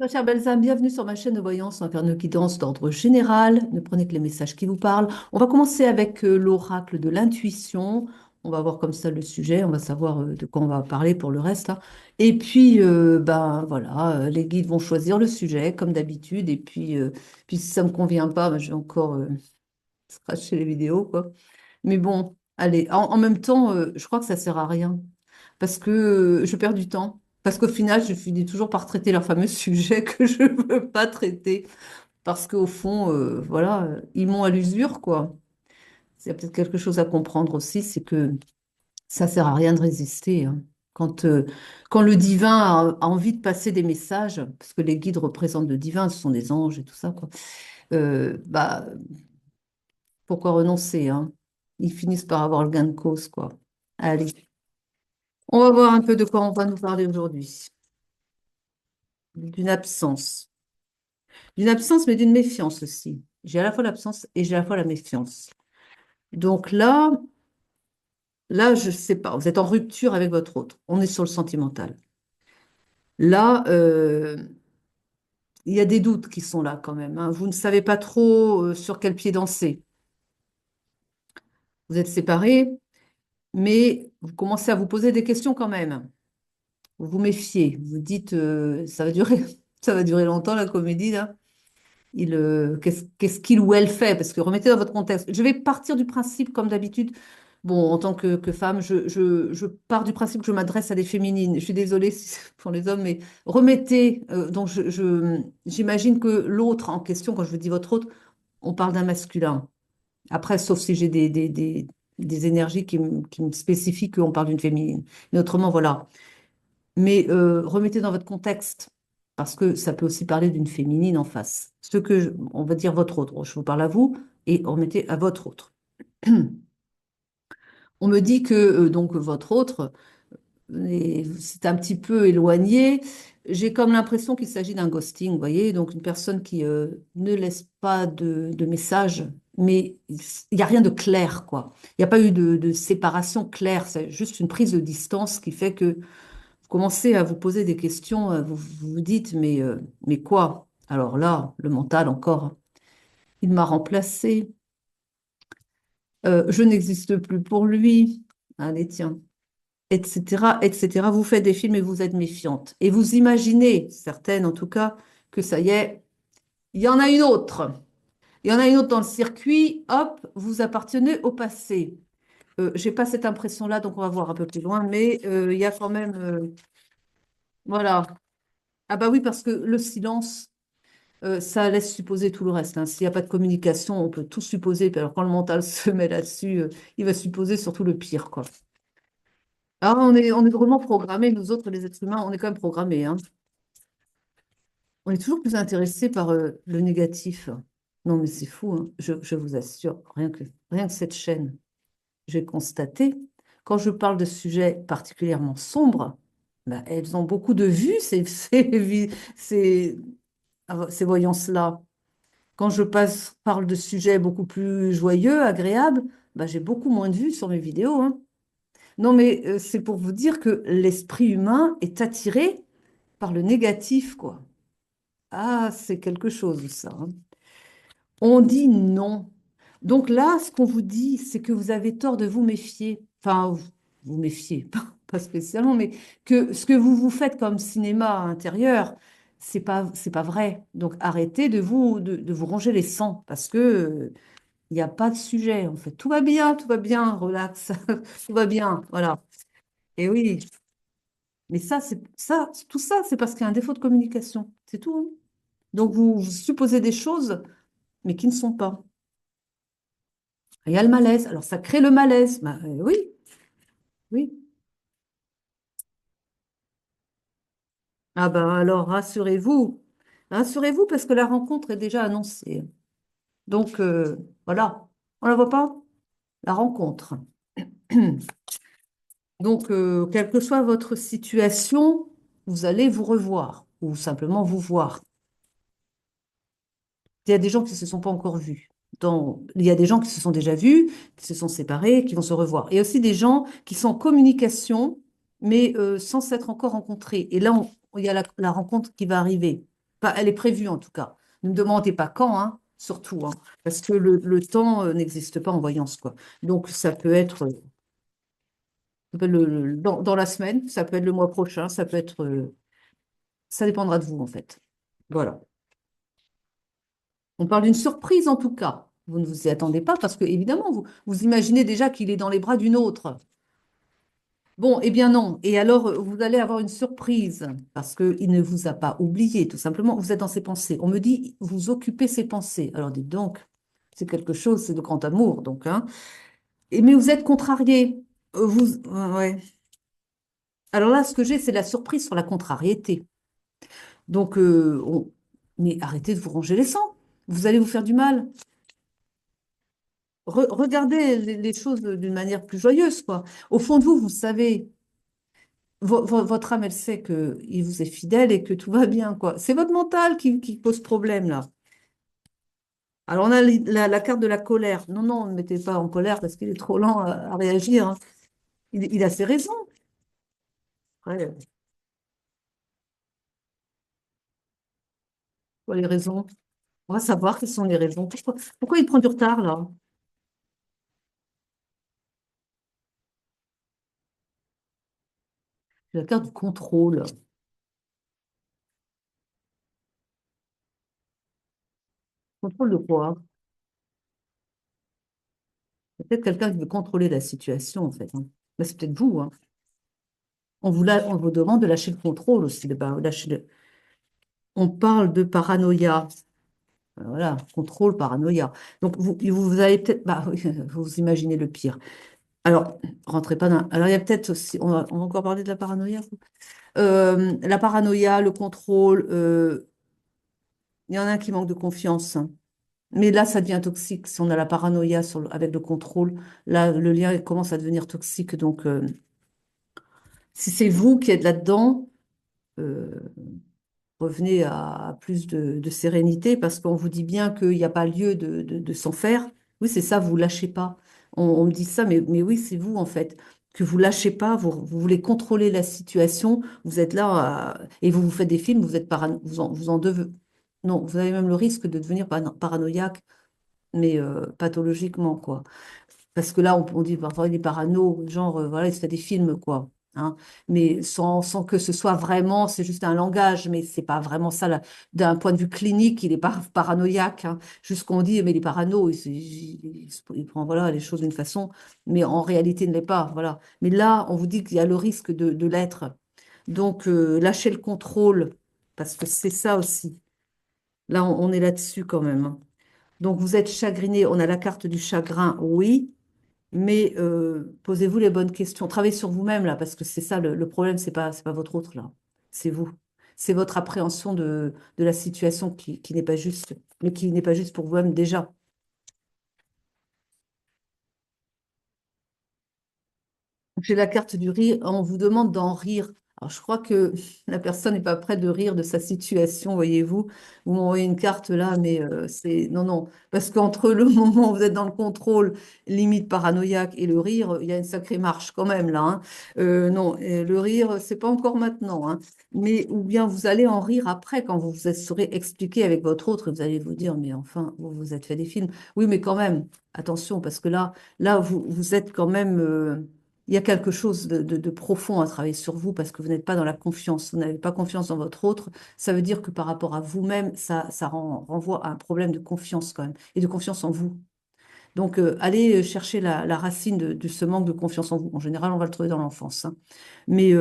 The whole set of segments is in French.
Bonjour, chère Belzame, bienvenue sur ma chaîne de voyance. On va faire une guidance d'ordre général. Ne prenez que les messages qui vous parlent. On va commencer avec l'oracle de l'intuition. On va voir comme ça le sujet. On va savoir de quoi on va parler pour le reste, hein. Et puis, ben voilà, les guides vont choisir le sujet comme d'habitude. Et puis si ça me convient pas, ben, je vais encore scratcher les vidéos, quoi. Mais bon, allez, en même temps, je crois que ça sert à rien parce que je perds du temps. Parce qu'au final, je finis toujours par traiter leur fameux sujet que je ne veux pas traiter. Parce qu'au fond, voilà, ils m'ont à l'usure, quoi. Il y a peut-être quelque chose à comprendre aussi, c'est que ça sert à rien de résister, hein. Quand le divin a envie de passer des messages, parce que les guides représentent le divin, ce sont des anges et tout ça, quoi, bah, pourquoi renoncer, hein? Ils finissent par avoir le gain de cause, quoi. Allez, on va voir un peu de quoi on va nous parler aujourd'hui. D'une absence. D'une absence, mais d'une méfiance aussi. J'ai à la fois l'absence et j'ai à la fois la méfiance. Donc là, je ne sais pas, vous êtes en rupture avec votre autre. On est sur le sentimental. Là, il y a des doutes qui sont là quand même, hein. Vous ne savez pas trop sur quel pied danser. Vous êtes séparés, mais vous commencez à vous poser des questions quand même. Vous vous méfiez. Vous dites, ça va durer, ça va durer longtemps la comédie là. Qu'est-ce qu'il ou elle fait? Parce que remettez dans votre contexte. Je vais partir du principe, comme d'habitude, bon, en tant que femme, je pars du principe que je m'adresse à des féminines. Je suis désolée pour les hommes, mais remettez. Donc, j'imagine que l'autre en question, quand je vous dis votre autre, on parle d'un masculin. Après, sauf si j'ai des énergies qui me spécifient qu'on parle d'une féminine. Mais autrement, voilà. Mais remettez dans votre contexte, parce que ça peut aussi parler d'une féminine en face. On va dire votre autre. Je vous parle à vous et remettez à votre autre. On me dit que donc votre autre, c'est un petit peu éloigné. J'ai comme l'impression qu'il s'agit d'un ghosting, vous voyez, donc une personne qui ne laisse pas de message, mais il n'y a rien de clair, quoi. Il n'y a pas eu de séparation claire, c'est juste une prise de distance qui fait que vous commencez à vous poser des questions, vous vous dites, mais quoi? Alors là, le mental encore, il m'a remplacé. Je n'existe plus pour lui. Allez, tiens, etc., etc. Vous faites des films et vous êtes méfiante. Et vous imaginez, certaines en tout cas, que ça y est, il y en a une autre. Il y en a une autre dans le circuit. Hop, vous appartenez au passé. J'ai pas cette impression-là, donc on va voir un peu plus loin, mais il y a quand même, voilà. Ah bah oui, parce que le silence. Ça laisse supposer tout le reste, hein. S'il n'y a pas de communication, on peut tout supposer. Puis alors, quand le mental se met là-dessus, il va supposer surtout le pire, quoi. Alors, on est vraiment programmés, nous autres, les êtres humains, on est quand même programmés, hein. On est toujours plus intéressés par le négatif. Non, mais c'est fou, hein. Je vous assure, rien que cette chaîne, j'ai constaté, quand je parle de sujets particulièrement sombres, bah, elles ont beaucoup de vues, ces, ces voyances-là. Quand parle de sujets beaucoup plus joyeux, agréables, bah, j'ai beaucoup moins de vues sur mes vidéos, hein. Non, mais c'est pour vous dire que l'esprit humain est attiré par le négatif, quoi. Ah, c'est quelque chose, ça, hein. On dit non. Donc là, ce qu'on vous dit, c'est que vous avez tort de vous méfier. Enfin, vous méfiez, pas spécialement, mais que ce que vous faites comme cinéma intérieur, c'est pas vrai. Donc arrêtez de vous ronger les sangs parce que il n'y a pas de sujet, en fait. Tout va bien, relax, tout va bien, voilà. Et oui, mais tout ça, c'est parce qu'il y a un défaut de communication, c'est tout, hein. Donc vous supposez des choses, mais qui ne sont pas. Il y a le malaise. Alors, ça crée le malaise. Bah, oui, oui. Ah ben alors, rassurez-vous. Rassurez-vous parce que la rencontre est déjà annoncée. Donc, voilà. On la voit pas? La rencontre. Donc, quelle que soit votre situation, vous allez vous revoir ou simplement vous voir. Il y a des gens qui ne se sont pas encore vus. Il y a des gens qui se sont déjà vus, qui se sont séparés, qui vont se revoir. Et aussi des gens qui sont en communication, mais sans s'être encore rencontrés. Et là, il y a la rencontre qui va arriver. Enfin, elle est prévue en tout cas. Ne me demandez pas quand, hein, surtout, hein, parce que le temps n'existe pas en voyance, quoi. Donc, ça peut être dans la semaine, ça peut être le mois prochain, ça peut être, ça dépendra de vous, en fait. Voilà. On parle d'une surprise, en tout cas. Vous ne vous y attendez pas parce que, évidemment, vous imaginez déjà qu'il est dans les bras d'une autre. Bon, eh bien non. Et alors, vous allez avoir une surprise parce qu'il ne vous a pas oublié, tout simplement. Vous êtes dans ses pensées. On me dit, vous occupez ses pensées. Alors, dites donc, c'est quelque chose, c'est de grand amour, donc, hein. Mais vous êtes contrarié. Ouais. Alors là, ce que j'ai, c'est la surprise sur la contrariété. Donc, mais arrêtez de vous ronger les sangs. Vous allez vous faire du mal. Regardez les choses d'une manière plus joyeuse, quoi. Au fond de vous, vous savez. Votre âme, elle sait qu'il vous est fidèle et que tout va bien, quoi. C'est votre mental qui pose problème, là. Alors, on a la carte de la colère. Non, non, ne mettez pas en colère parce qu'il est trop lent à réagir, hein. Il a ses raisons. Après, quoi, les raisons? On va savoir quelles sont les raisons. Pourquoi il prend du retard, là? C'est la carte du contrôle. Contrôle de quoi? C'est peut-être quelqu'un qui veut contrôler la situation, en fait, hein. Mais c'est peut-être vous, hein. On vous demande de lâcher le contrôle aussi. On parle de paranoïa. Voilà, contrôle, paranoïa. Donc, vous avez peut-être, bah, oui, vous imaginez le pire. Alors, rentrez pas dans. Alors, il y a peut-être aussi, on va encore parler de la paranoïa. La paranoïa, le contrôle, il y en a un qui manque de confiance, hein. Mais là, ça devient toxique. Si on a la paranoïa avec le contrôle, là, le lien il commence à devenir toxique. Donc, si c'est vous qui êtes là-dedans, euh, revenez à plus de sérénité parce qu'on vous dit bien qu'il n'y a pas lieu de s'en faire. Oui, c'est ça, vous lâchez pas. On me dit ça, mais oui, c'est vous en fait, que vous lâchez pas, vous voulez contrôler la situation, vous êtes là et vous vous faites des films, vous êtes vous en devez. Non, vous avez même le risque de devenir paranoïaque, mais pathologiquement, quoi. Parce que là, on dit parfois il est parano, genre, voilà, il se fait des films, quoi, hein. Mais sans que ce soit vraiment, c'est juste un langage, mais c'est pas vraiment ça. D'un point de vue clinique, il est pas paranoïaque, hein. Juste qu'on dit, mais il est parano, il prend voilà, les choses d'une façon, mais en réalité, il ne l'est pas. Voilà. Mais là, on vous dit qu'il y a le risque de l'être. Donc, lâchez le contrôle, parce que c'est ça aussi. Là, on est là-dessus quand même, hein. Donc, vous êtes chagriné. On a la carte du chagrin, oui. Mais posez-vous les bonnes questions. Travaillez sur vous-même là, parce que c'est ça le problème, c'est pas votre autre là, c'est vous. C'est votre appréhension de la situation qui n'est pas juste, mais qui n'est pas juste pour vous-même déjà. J'ai la carte du rire, on vous demande d'en rire. Alors, je crois que la personne n'est pas prête de rire de sa situation, voyez-vous. Vous m'envoyez une carte là, mais c'est... Non, non, parce qu'entre le moment où vous êtes dans le contrôle, limite paranoïaque, et le rire, il y a une sacrée marche quand même là, hein. Non, le rire, c'est pas encore maintenant, hein. Mais, ou bien vous allez en rire après, quand vous vous serez expliqué avec votre autre, vous allez vous dire, mais enfin, vous vous êtes fait des films. Oui, mais quand même, attention, parce que là, vous êtes quand même... il y a quelque chose de profond à travailler sur vous parce que vous n'êtes pas dans la confiance, vous n'avez pas confiance dans votre autre. Ça veut dire que par rapport à vous-même, ça renvoie à un problème de confiance quand même et de confiance en vous. Donc, allez chercher la racine de ce manque de confiance en vous. En général, on va le trouver dans l'enfance, hein. Mais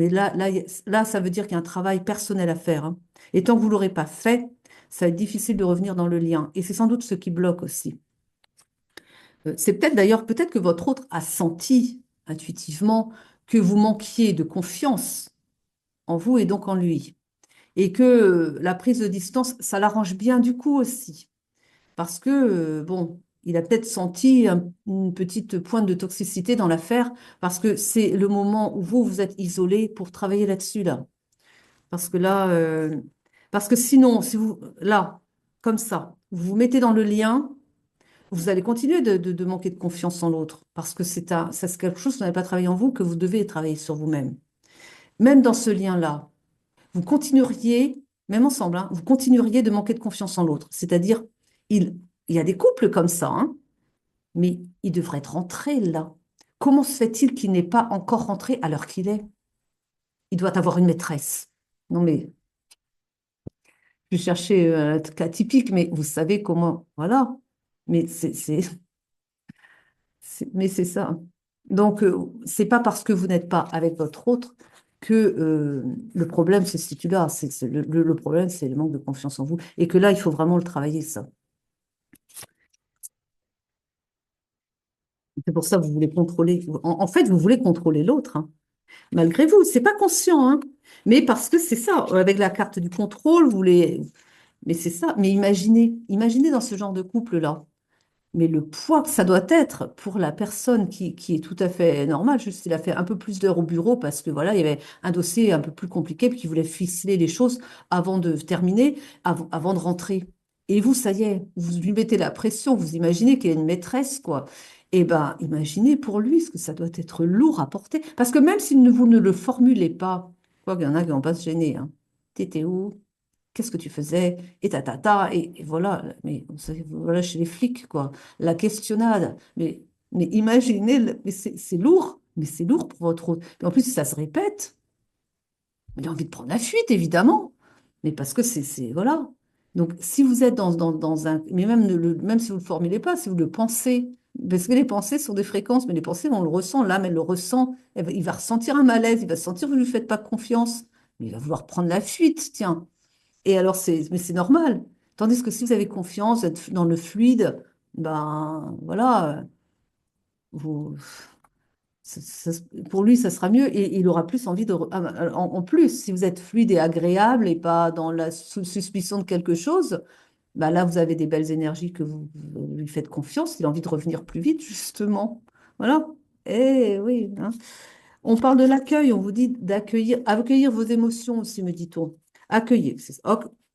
là, ça veut dire qu'il y a un travail personnel à faire, hein. Et tant que vous ne l'aurez pas fait, ça va être difficile de revenir dans le lien. Et c'est sans doute ce qui bloque aussi. C'est peut-être d'ailleurs, peut-être que votre autre a senti intuitivement que vous manquiez de confiance en vous et donc en lui. Et que la prise de distance, ça l'arrange bien du coup aussi. Parce que, bon, il a peut-être senti une petite pointe de toxicité dans l'affaire, parce que c'est le moment où vous êtes isolé pour travailler là-dessus, là. Parce que là, parce que sinon, si vous, là, comme ça, vous vous mettez dans le lien, vous allez continuer de manquer de confiance en l'autre parce que ça, c'est quelque chose que vous n'avez pas travaillé en vous, que vous devez travailler sur vous-même. Même dans ce lien-là, vous continueriez. même ensemble, hein, vous continueriez de manquer de confiance en l'autre. C'est-à-dire, il y a des couples comme ça, hein, mais il devrait être rentré là. Comment se fait-il qu'il n'est pas encore rentré à l'heure qu'il est? Il doit avoir une maîtresse. Non, mais je cherchais un cas typique, mais vous savez comment, voilà. Mais mais c'est ça. Donc, c'est pas parce que vous n'êtes pas avec votre autre que le problème se situe là. Le problème, c'est le manque de confiance en vous. Et que là, il faut vraiment le travailler, ça. C'est pour ça que vous voulez contrôler. En fait, vous voulez contrôler l'autre, hein, malgré vous. C'est pas conscient, hein. Mais parce que c'est ça, avec la carte du contrôle, vous voulez. Mais c'est ça. Mais imaginez dans ce genre de couple-là. Mais le poids que ça doit être pour la personne qui est tout à fait normale, juste il a fait un peu plus d'heures au bureau parce que voilà, il y avait un dossier un peu plus compliqué, puis qu'il voulait ficeler les choses avant de terminer, avant de rentrer. Et vous, ça y est, vous lui mettez la pression, vous imaginez qu'il est une maîtresse, quoi. Eh ben, imaginez pour lui ce que ça doit être lourd à porter. Parce que même si vous ne le formulez pas, quoi qu'il y en a qui vont pas se gêner, hein. T'étais où? Qu'est-ce que tu faisais? Et et voilà. Mais voilà chez les flics, quoi. La questionnade. Mais imaginez, mais c'est lourd. Mais c'est lourd pour votre autre. Et en plus, si ça se répète, il a envie de prendre la fuite, évidemment. Mais parce que voilà. Donc, si vous êtes dans un. Mais même si vous ne le formulez pas, si vous le pensez, parce que les pensées sont des fréquences, mais les pensées, on le ressent. L'âme, elle le ressent. Il va ressentir un malaise, il va sentir que vous ne lui faites pas confiance. Mais il va vouloir prendre la fuite, tiens. Et alors, mais c'est normal. Tandis que si vous avez confiance, vous êtes dans le fluide, ben voilà, vous, pour lui, ça sera mieux et il aura plus envie de. En plus, si vous êtes fluide et agréable et pas dans la suspicion de quelque chose, ben là, vous avez des belles énergies que vous lui faites confiance. Il a envie de revenir plus vite, justement. Voilà. Eh oui, hein. On parle de l'accueil, on vous dit accueillir vos émotions aussi, me dit-on. Accueillir,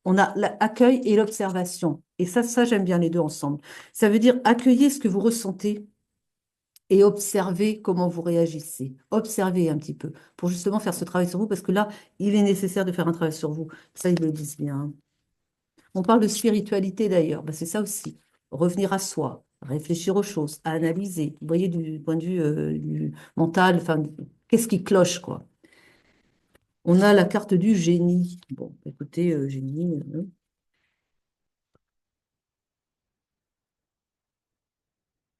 on a l'accueil et l'observation. Et ça, j'aime bien les deux ensemble. Ça veut dire accueillir ce que vous ressentez et observer comment vous réagissez. Observez un petit peu pour justement faire ce travail sur vous, parce que là, il est nécessaire de faire un travail sur vous. Ça, ils le disent bien, hein. On parle de spiritualité d'ailleurs, ben, c'est ça aussi. Revenir à soi, réfléchir aux choses, à analyser. Vous voyez, du point de vue du mental, enfin, qu'est-ce qui cloche, quoi. On a la carte du génie. Bon, écoutez, génie.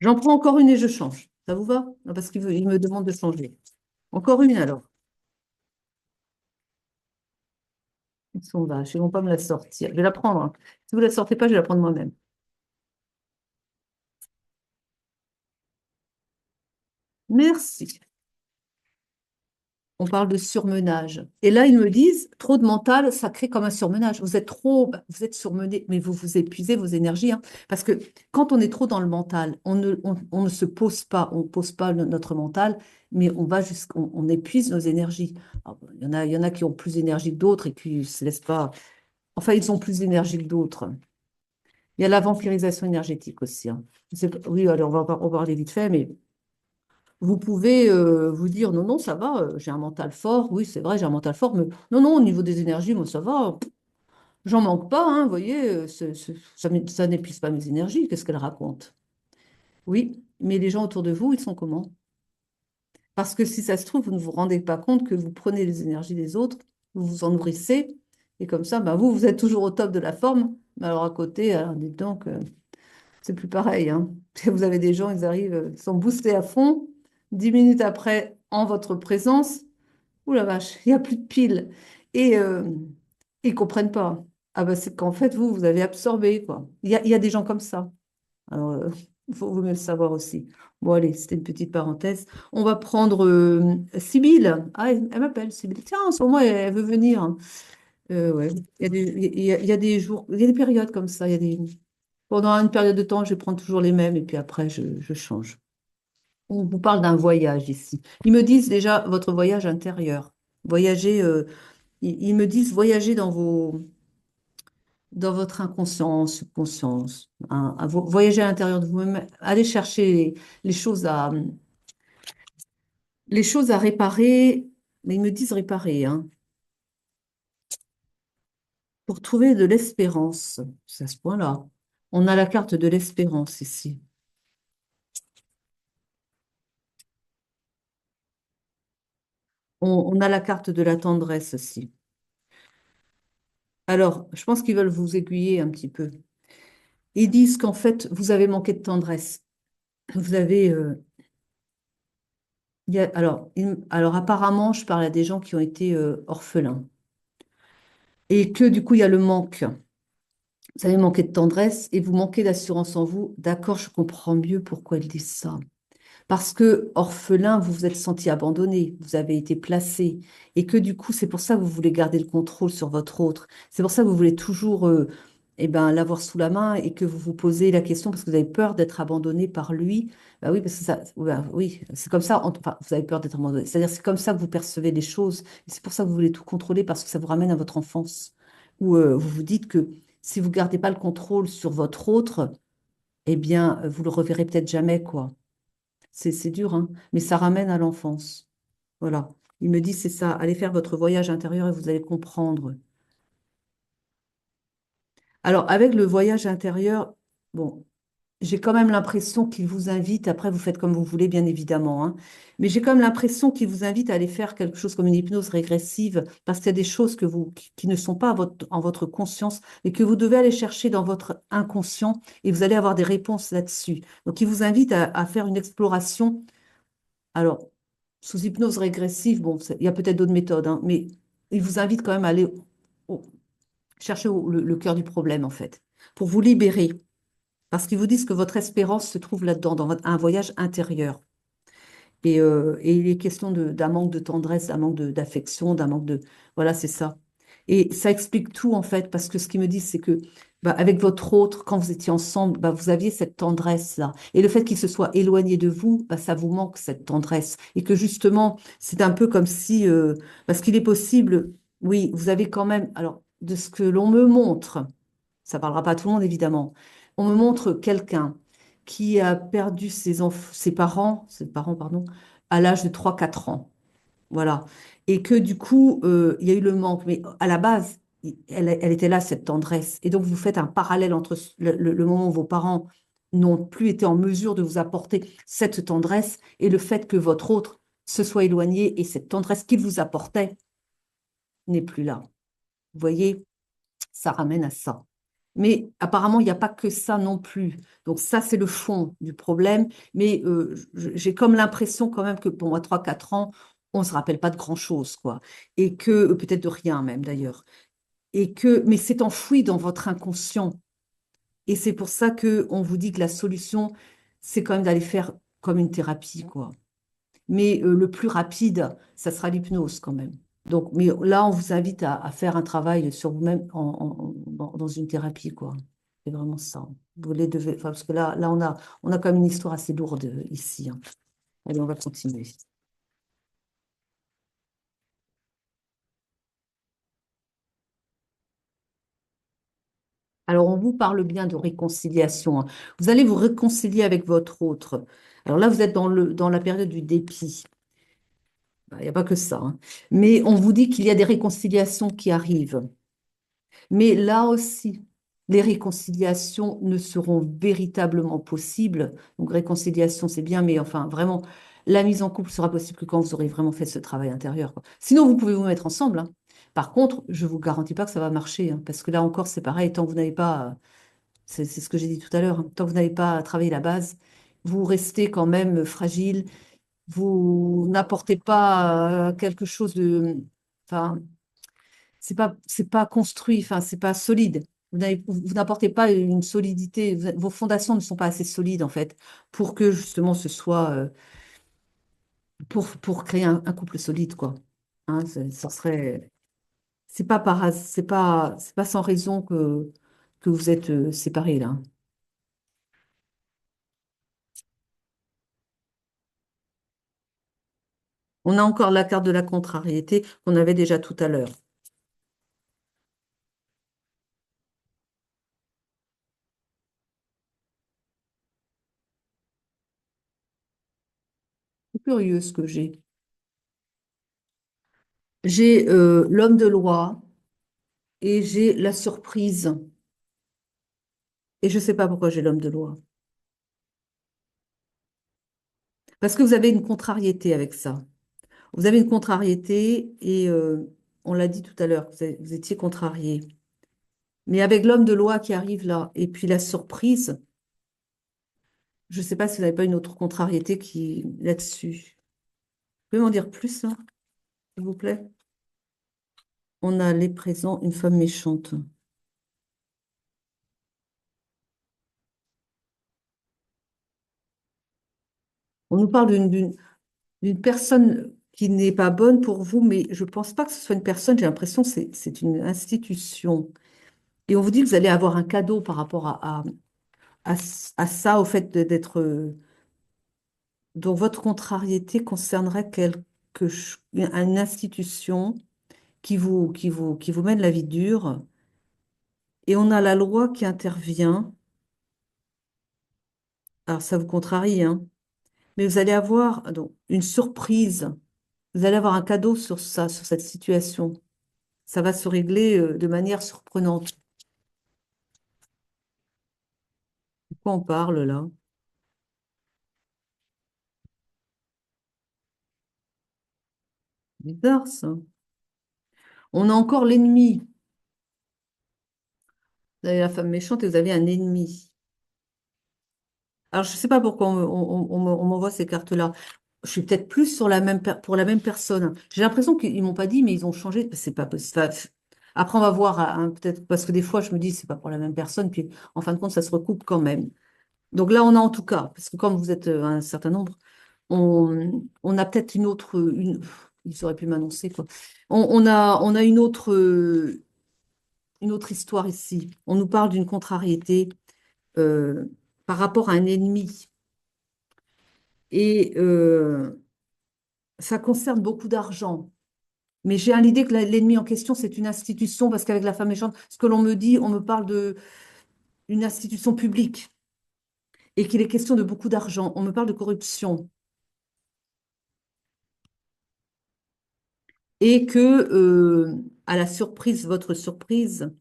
J'en prends encore une et je change. Ça vous va? Non, parce il me demande de changer. Encore une alors. Ils sont vaches. Ils ne vont pas me la sortir. Je vais la prendre, hein. Si vous ne la sortez pas, je vais la prendre moi-même. Merci. On parle de surmenage. Et là, ils me disent, trop de mental, ça crée comme un surmenage. Vous êtes surmené, mais vous vous épuisez vos énergies, hein. Parce que quand on est trop dans le mental, on ne se pose pas, on ne pose pas notre mental, mais on épuise nos énergies. Alors, il y en a qui ont plus d'énergie que d'autres et qui ne se laissent pas. Enfin, ils ont plus d'énergie que d'autres. Il y a la vampirisation énergétique aussi, hein. Oui, alors on va en parler vite fait, mais vous pouvez vous dire non, non, ça va, j'ai un mental fort. Oui, c'est vrai, j'ai un mental fort, mais non, non, au niveau des énergies, moi, ça va. J'en manque pas, hein, vous voyez, ça n'épuise pas mes énergies. Qu'est-ce qu'elle raconte? Oui, mais les gens autour de vous, ils sont comment? Parce que si ça se trouve, vous ne vous rendez pas compte que vous prenez les énergies des autres, vous vous en nourrissez, et comme ça, bah, vous êtes toujours au top de la forme. Mais alors à côté, alors, dites donc, c'est plus pareil, hein. Vous avez des gens, ils arrivent, ils sont boostés à fond. 10 minutes après, en votre présence, ouh la vache, il n'y a plus de piles. Et ils ne comprennent pas. Ah bah c'est qu'en fait, vous avez absorbé, quoi. Il y a des gens comme ça. Alors, il faut vous mieux le savoir aussi. Bon, allez, c'était une petite parenthèse. On va prendre Sybille. Ah, elle m'appelle, Sybille. Tiens, en ce moment, elle veut venir, hein. Ouais. Il y a des jours, il y a des périodes comme ça. Pendant une période de temps, je vais prendre toujours les mêmes et puis après, je change. On vous parle d'un voyage ici. Ils me disent déjà votre voyage intérieur. Voyager, ils me disent voyager dans votre inconscient, subconscience, hein, voyager à l'intérieur de vous-même, aller chercher les choses à réparer, mais ils me disent réparer, hein. Pour trouver de l'espérance, c'est à ce point-là. On a la carte de l'espérance ici. On a la carte de la tendresse aussi. Alors, je pense qu'ils veulent vous aiguiller un petit peu. Ils disent qu'en fait, vous avez manqué de tendresse. Vous avez, alors apparemment, je parle à des gens qui ont été orphelins. Et que du coup, il y a le manque. Vous avez manqué de tendresse et vous manquez d'assurance en vous. D'accord, je comprends mieux pourquoi ils disent ça. Parce que orphelin, vous vous êtes senti abandonné, vous avez été placé, et que du coup, c'est pour ça que vous voulez garder le contrôle sur votre autre. C'est pour ça que vous voulez toujours l'avoir sous la main et que vous vous posez la question parce que vous avez peur d'être abandonné par lui. Bah oui, parce que ça, bah oui, c'est comme ça. Enfin, vous avez peur d'être abandonné. C'est-à-dire, c'est comme ça que vous percevez les choses. Et c'est pour ça que vous voulez tout contrôler parce que ça vous ramène à votre enfance, où vous vous dites que si vous gardez pas le contrôle sur votre autre, eh bien, vous le reverrez peut-être jamais, quoi. C'est dur, hein, mais ça ramène à l'enfance. Voilà. Il me dit, c'est ça, allez faire votre voyage intérieur et vous allez comprendre. Alors, avec le voyage intérieur, bon, j'ai quand même l'impression qu'il vous invite, après vous faites comme vous voulez, bien évidemment, hein, mais j'ai quand même l'impression qu'il vous invite à aller faire quelque chose comme une hypnose régressive, parce qu'il y a des choses qui ne sont pas en votre conscience et que vous devez aller chercher dans votre inconscient et vous allez avoir des réponses là-dessus. Donc, il vous invite à faire une exploration. Alors, sous hypnose régressive, bon, il y a peut-être d'autres méthodes, hein, mais il vous invite quand même à aller au- chercher le cœur du problème, en fait, pour vous libérer. Parce qu'ils vous disent que votre espérance se trouve là-dedans, dans un voyage intérieur. Et il est question d'un manque de tendresse, d'un manque d'affection, d'un manque de... Voilà, c'est ça. Et ça explique tout, en fait, parce que ce qu'ils me disent, c'est que bah, avec votre autre, quand vous étiez ensemble, bah, vous aviez cette tendresse-là. Et le fait qu'il se soit éloigné de vous, bah, ça vous manque, cette tendresse. Et que justement, c'est un peu comme si... parce qu'il est possible, oui, vous avez quand même... Alors, de ce que l'on me montre, ça parlera pas à tout le monde, évidemment, on me montre quelqu'un qui a perdu ses parents, pardon, à l'âge de 3 4 ans. Voilà. Et que du coup, il y a eu le manque. Mais à la base, elle était là, cette tendresse. Et donc, vous faites un parallèle entre le moment où vos parents n'ont plus été en mesure de vous apporter cette tendresse et le fait que votre autre se soit éloigné et cette tendresse qu'il vous apportait n'est plus là. Vous voyez, ça ramène à ça. Mais apparemment, il n'y a pas que ça non plus. Donc ça, c'est le fond du problème. Mais j'ai comme l'impression quand même que pour moi, 3 4 ans, on ne se rappelle pas de grand-chose, quoi. Et que, peut-être de rien même d'ailleurs. Mais c'est enfoui dans votre inconscient. Et c'est pour ça que on vous dit que la solution, c'est quand même d'aller faire comme une thérapie, quoi. Mais le plus rapide, ça sera l'hypnose quand même. Donc, mais là, on vous invite à faire un travail sur vous-même dans une thérapie, quoi. C'est vraiment ça. Enfin, parce que là, on a quand même une histoire assez lourde ici, hein. Allez, on va continuer. Alors, on vous parle bien de réconciliation, hein. Vous allez vous réconcilier avec votre autre. Alors là, vous êtes dans la période du dépit. Bah, il n'y a pas que ça, hein. Mais on vous dit qu'il y a des réconciliations qui arrivent. Mais là aussi, les réconciliations ne seront véritablement possibles. Donc, réconciliation, c'est bien, mais enfin, vraiment, la mise en couple sera possible que quand vous aurez vraiment fait ce travail intérieur, quoi. Sinon, vous pouvez vous mettre ensemble, hein. Par contre, je ne vous garantis pas que ça va marcher, hein, parce que là encore, c'est pareil, tant que vous n'avez pas, c'est ce que j'ai dit tout à l'heure, hein, tant que vous n'avez pas travaillé la base, vous restez quand même fragile, vous n'apportez pas quelque chose de... Enfin, c'est pas construit, enfin, c'est pas solide. Vous n'apportez pas une solidité, vos fondations ne sont pas assez solides, en fait, pour que justement ce soit, pour créer un couple solide, quoi. Hein, ça serait, c'est pas sans raison que vous êtes séparés, là. On a encore la carte de la contrariété qu'on avait déjà tout à l'heure. C'est curieux ce que j'ai. J'ai l'homme de loi, et j'ai la surprise. Et je ne sais pas pourquoi j'ai l'homme de loi. Parce que vous avez une contrariété avec ça. Vous avez une contrariété et on l'a dit tout à l'heure, vous étiez contrarié. Mais avec l'homme de loi qui arrive là, et puis la surprise, je ne sais pas si vous n'avez pas une autre contrariété qui là-dessus. Vous pouvez m'en dire plus, là, s'il vous plaît? On a les présents, une femme méchante. On nous parle d'une personne qui n'est pas bonne pour vous, mais je ne pense pas que ce soit une personne, j'ai l'impression que c'est une institution. Et on vous dit que vous allez avoir un cadeau par rapport à ça, au fait d'être... donc votre contrariété concernerait une institution qui vous mène la vie dure. Et on a la loi qui intervient. Alors ça vous contrarie, hein, mais vous allez avoir donc, une surprise. Vous allez avoir un cadeau sur ça, sur cette situation. Ça va se régler de manière surprenante. De quoi on parle là? Bizarre ça. On a encore l'ennemi. Vous avez la femme méchante et vous avez un ennemi. Alors je ne sais pas pourquoi on m'envoie ces cartes-là. Je suis peut-être plus sur pour la même personne. J'ai l'impression qu'ils m'ont pas dit, mais ils ont changé. C'est pas possible. Enfin, après, on va voir, hein, peut-être, parce que des fois, je me dis, c'est pas pour la même personne, puis en fin de compte, ça se recoupe quand même. Donc là, on a en tout cas, parce que comme vous êtes un certain nombre, on a peut-être ils auraient pu m'annoncer, quoi. On a une autre histoire ici. On nous parle d'une contrariété euh, par rapport à un ennemi. Et ça concerne beaucoup d'argent. Mais j'ai l'idée que l'ennemi en question, c'est une institution, parce qu'avec la femme méchante, ce que l'on me dit, on me parle d'une institution publique et qu'il est question de beaucoup d'argent. On me parle de corruption et que, à la surprise, votre surprise,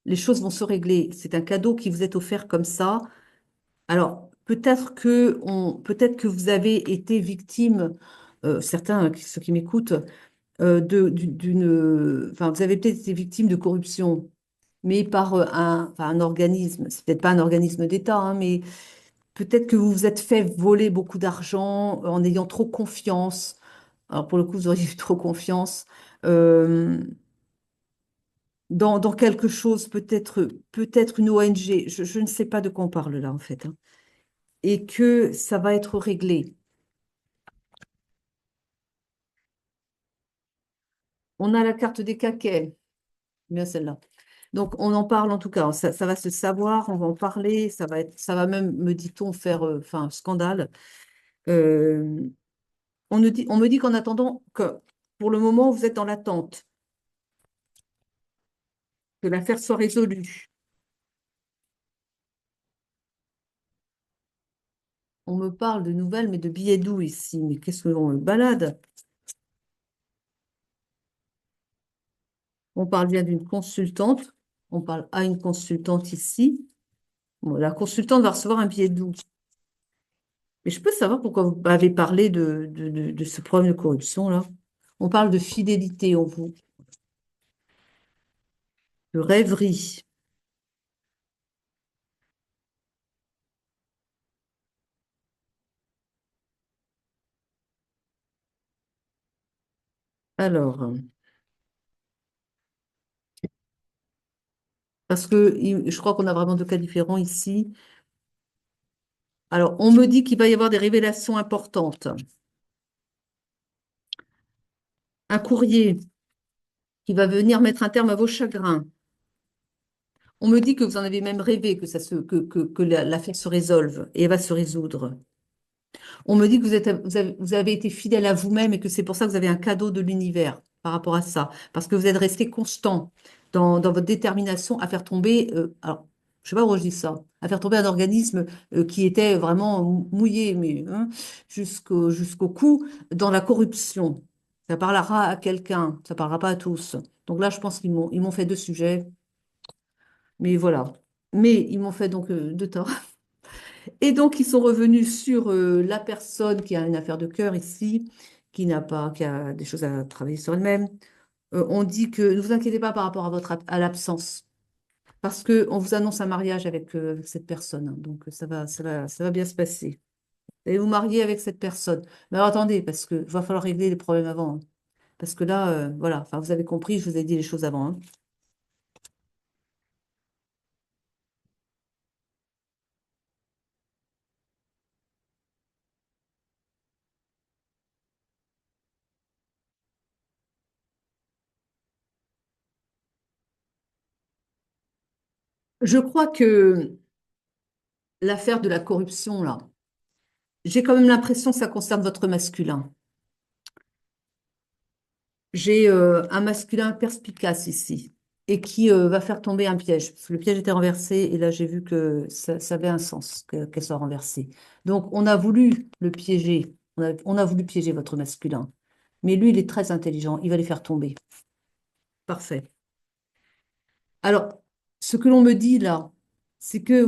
les choses vont se régler. C'est un cadeau qui vous est offert comme ça. Alors, peut-être que vous avez été victime, certains, ceux qui m'écoutent, enfin, vous avez peut-être été victime de corruption, mais par enfin, un organisme, c'est peut-être pas un organisme d'État, hein, mais peut-être que vous vous êtes fait voler beaucoup d'argent en ayant trop confiance. Alors pour le coup, vous auriez eu trop confiance euh, dans quelque chose, peut-être une ONG. Je ne sais pas de quoi on parle là en fait, hein. Et que ça va être réglé. On a la carte des caquets, bien celle-là. Donc on en parle en tout cas, ça va se savoir, on va en parler, ça va même, me dit-on, faire enfin, scandale. Euh, on me dit qu'en attendant, que pour le moment, vous êtes dans l'attente, que l'affaire soit résolue. On me parle de nouvelles, mais de billets doux ici. Mais qu'est-ce que l'on me balade? On parle bien d'une consultante. On parle à une consultante ici. Bon, la consultante va recevoir un billet doux. Mais je peux savoir pourquoi vous avez parlé de ce problème de corruption là. On parle de fidélité en vous, de rêverie. Alors, parce que je crois qu'on a vraiment deux cas différents ici. Alors, on me dit qu'il va y avoir des révélations importantes. Un courrier qui va venir mettre un terme à vos chagrins. On me dit que vous en avez même rêvé que l'affaire se résolve et elle va se résoudre. On me dit que vous avez été fidèle à vous-même et que c'est pour ça que vous avez un cadeau de l'univers par rapport à ça. Parce que vous êtes resté constant dans votre détermination à faire tomber, alors, je sais pas pourquoi je dis ça, à faire tomber un organisme qui était vraiment mouillé, mais hein, jusqu'au cou dans la corruption. Ça parlera à quelqu'un, ça parlera pas à tous. Donc là, je pense ils m'ont fait deux sujets, mais voilà. Mais ils m'ont fait donc deux torts. Et donc, ils sont revenus sur la personne qui a une affaire de cœur ici, qui a des choses à travailler sur elle-même. On dit que ne vous inquiétez pas par rapport à à l'absence, parce que on vous annonce un mariage avec cette personne, hein. Donc ça va bien se passer. Vous allez vous marier avec cette personne. Mais alors attendez, parce que va falloir régler les problèmes avant, hein. Parce que là, voilà, enfin, vous avez compris, je vous ai dit les choses avant, hein. Je crois que l'affaire de la corruption, là, j'ai quand même l'impression que ça concerne votre masculin. J'ai un masculin perspicace ici et qui va faire tomber un piège. Parce que le piège était renversé et là j'ai vu que ça avait un sens qu'elle soit renversée. Donc on a voulu le piéger, on a voulu piéger votre masculin. Mais lui, il est très intelligent, il va les faire tomber. Parfait. Alors, ce que l'on me dit là, c'est que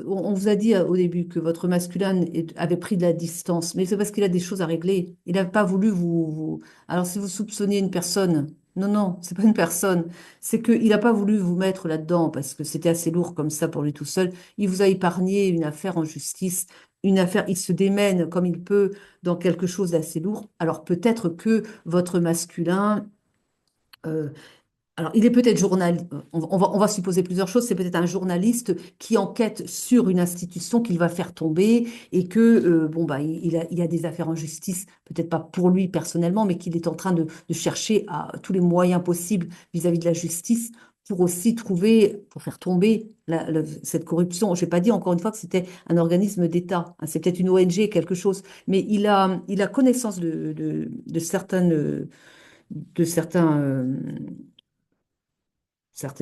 on vous a dit au début que votre masculin avait pris de la distance, mais c'est parce qu'il a des choses à régler. Il n'a pas voulu Alors, si vous soupçonnez une personne, non, non, c'est pas une personne, c'est qu'il n'a pas voulu vous mettre là-dedans parce que c'était assez lourd comme ça pour lui tout seul. Il vous a épargné une affaire en justice, une affaire, il se démène comme il peut dans quelque chose d'assez lourd. Alors, peut-être que votre masculin. euh, alors, il est peut-être journaliste, on va supposer plusieurs choses, c'est peut-être un journaliste qui enquête sur une institution qu'il va faire tomber et que, bon, bah, il a des affaires en justice, peut-être pas pour lui personnellement, mais qu'il est en train de chercher à tous les moyens possibles vis-à-vis de la justice pour aussi trouver, pour faire tomber cette corruption. Je n'ai pas dit encore une fois que c'était un organisme d'État, hein, c'est peut-être une ONG, quelque chose, mais il a connaissance de certaines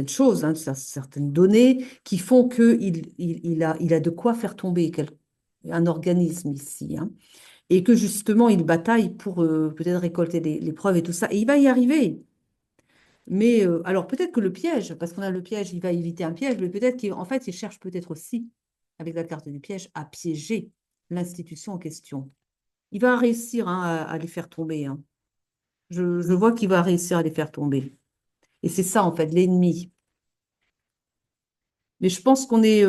choses, hein, certaines données qui font qu'il a de quoi faire tomber un organisme ici, hein, et que justement il bataille pour peut-être récolter les preuves et tout ça, et il va y arriver. Mais alors peut-être que le piège, parce qu'on a le piège, il va éviter un piège, mais peut-être qu'en fait il cherche peut-être aussi, avec la carte du piège, à piéger l'institution en question. Il va réussir, hein, à les faire tomber, hein. Je vois qu'il va réussir à les faire tomber. Et c'est ça en fait l'ennemi. Mais je pense qu'on est,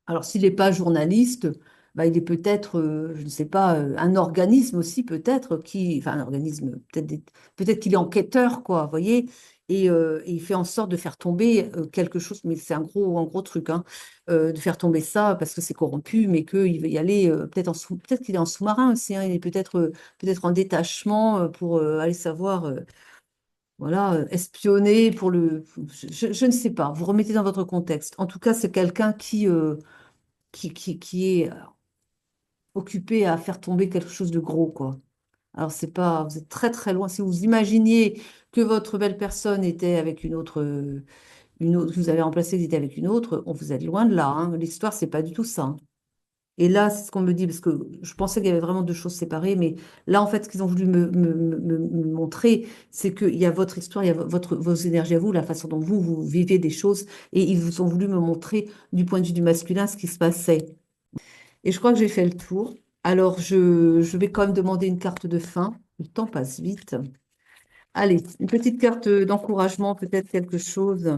alors, s'il n'est pas journaliste, bah, il est peut-être, je ne sais pas, un organisme aussi, peut-être, enfin, un organisme, peut-être qu'il est enquêteur, quoi, vous voyez, et il fait en sorte de faire tomber quelque chose, mais c'est un gros truc, hein, de faire tomber ça parce que c'est corrompu, mais qu'il va y aller, peut-être qu'il est en sous-marin aussi, hein, il est peut-être en détachement pour aller savoir, voilà, espionner pour je ne sais pas, vous remettez dans votre contexte. En tout cas, c'est quelqu'un qui est occupé à faire tomber quelque chose de gros, quoi. Alors, c'est pas, vous êtes très très loin. Si vous imaginiez que votre belle personne était avec une autre, que vous avez remplacé, que était avec une autre, on vous êtes loin de là, hein. L'histoire, c'est pas du tout ça, hein. Et là, c'est ce qu'on me dit, parce que je pensais qu'il y avait vraiment deux choses séparées, mais là, en fait, ce qu'ils ont voulu me montrer, c'est qu'il y a votre histoire, il y a vos énergies à vous, la façon dont vous vivez des choses, et ils vous ont voulu me montrer du point de vue du masculin ce qui se passait. Et je crois que j'ai fait le tour. Alors, je vais quand même demander une carte de fin. Le temps passe vite. Allez, une petite carte d'encouragement, peut-être quelque chose.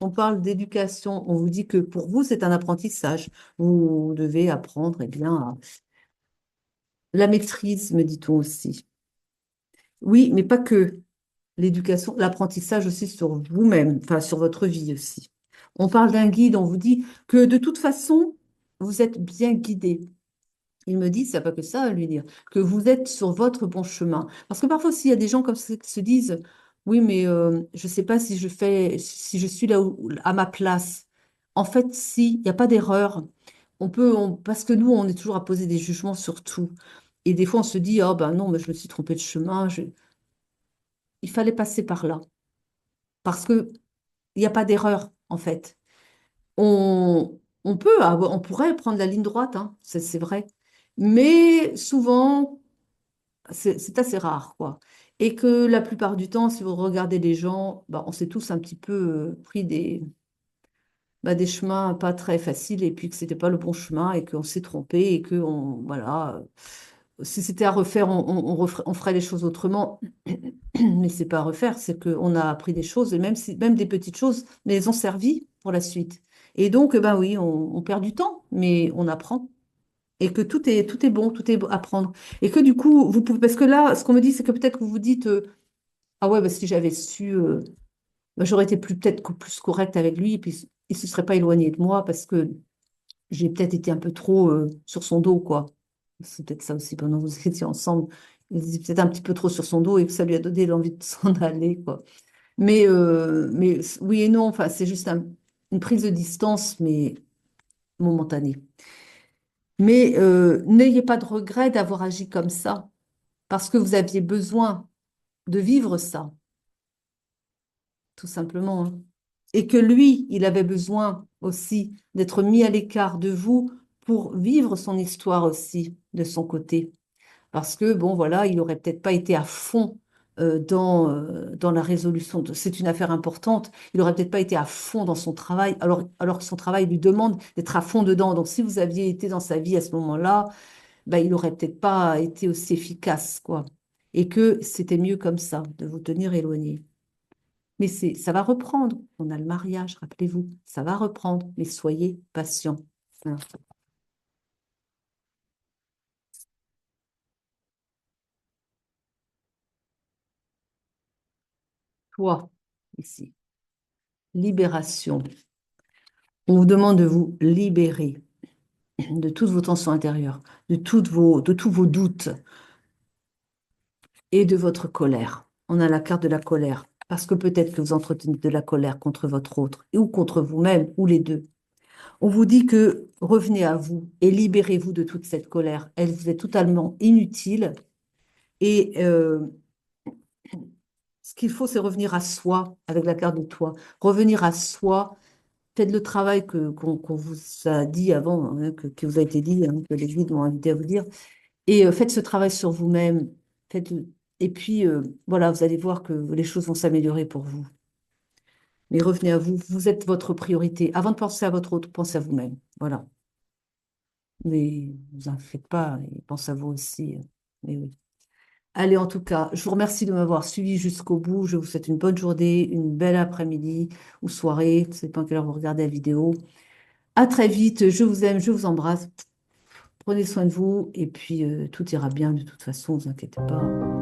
On parle d'éducation. On vous dit que pour vous, c'est un apprentissage. Vous devez apprendre, eh bien, la maîtrise, me dit-on aussi. Oui, mais pas que l'éducation, l'apprentissage aussi sur vous-même, enfin sur votre vie aussi. On parle d'un guide, on vous dit que de toute façon, vous êtes bien guidé. Il me dit, c'est pas que ça à lui dire, que vous êtes sur votre bon chemin. Parce que parfois aussi, il y a des gens comme ça qui se disent, oui, mais je ne sais pas si je suis là à ma place. En fait, si, il n'y a pas d'erreur. Parce que nous, on est toujours à poser des jugements sur tout. Et des fois, on se dit, oh ben non, mais je me suis trompé de chemin. Il fallait passer par là. Parce que il n'y a pas d'erreur, en fait. On pourrait prendre la ligne droite, hein, c'est vrai. Mais souvent, c'est assez rare, quoi. Et que la plupart du temps, si vous regardez les gens, bah, on s'est tous un petit peu pris des chemins pas très faciles et puis que c'était pas le bon chemin et qu'on s'est trompé et que voilà, si c'était à refaire, on ferait les choses autrement. Mais c'est pas à refaire, c'est qu'on a appris des choses et même des petites choses, mais elles ont servi pour la suite. Et donc, ben oui, on perd du temps, mais on apprend. Et que tout est bon, tout est à prendre. Et que du coup, vous pouvez, parce que là, ce qu'on me dit, c'est que peut-être que vous vous dites, ah ouais, bah, si j'avais su, bah, j'aurais été peut-être plus correcte avec lui, et puis il se serait pas éloigné de moi parce que j'ai peut-être été un peu trop sur son dos, quoi. C'est peut-être ça aussi, pendant que vous étiez ensemble. Il était peut-être un petit peu trop sur son dos et que ça lui a donné l'envie de s'en aller, quoi. Mais oui et non, enfin, c'est juste une prise de distance, mais momentanée. Mais n'ayez pas de regret d'avoir agi comme ça, parce que vous aviez besoin de vivre ça, tout simplement, hein. Et que lui, il avait besoin aussi d'être mis à l'écart de vous pour vivre son histoire aussi de son côté. Parce que, bon, voilà, il n'aurait peut-être pas été à fond dans la résolution. C'est une affaire importante. Il n'aurait peut-être pas été à fond dans son travail, alors que son travail lui demande d'être à fond dedans. Donc, si vous aviez été dans sa vie à ce moment-là, ben, il n'aurait peut-être pas été aussi efficace, quoi. Et que c'était mieux comme ça, de vous tenir éloigné. Mais ça va reprendre. On a le mariage, rappelez-vous. Ça va reprendre, mais soyez patient. Voilà. Toi, ici, libération. On vous demande de vous libérer de toutes vos tensions intérieures, de tous vos doutes et de votre colère. On a la carte de la colère, parce que peut-être que vous entretenez de la colère contre votre autre, ou contre vous-même, ou les deux. On vous dit que revenez à vous et libérez-vous de toute cette colère. Elle vous est totalement inutile. Et ce qu'il faut, c'est revenir à soi avec la carte de toi. Revenir à soi. Faites le travail qu'on vous a dit avant, hein, que vous a été dit, hein, que les guides m'ont invité à vous dire. Et faites ce travail sur vous-même. Faites, et puis, voilà, vous allez voir que les choses vont s'améliorer pour vous. Mais revenez à vous. Vous êtes votre priorité. Avant de penser à votre autre, pensez à vous-même. Voilà. Mais vous en faites pas. Et pensez à vous aussi. Mais oui. Allez, en tout cas, je vous remercie de m'avoir suivi jusqu'au bout. Je vous souhaite une bonne journée, une belle après-midi ou soirée. Je ne sais pas à quelle heure vous regardez la vidéo. À très vite. Je vous aime, je vous embrasse. Prenez soin de vous et puis tout ira bien de toute façon, ne vous inquiétez pas.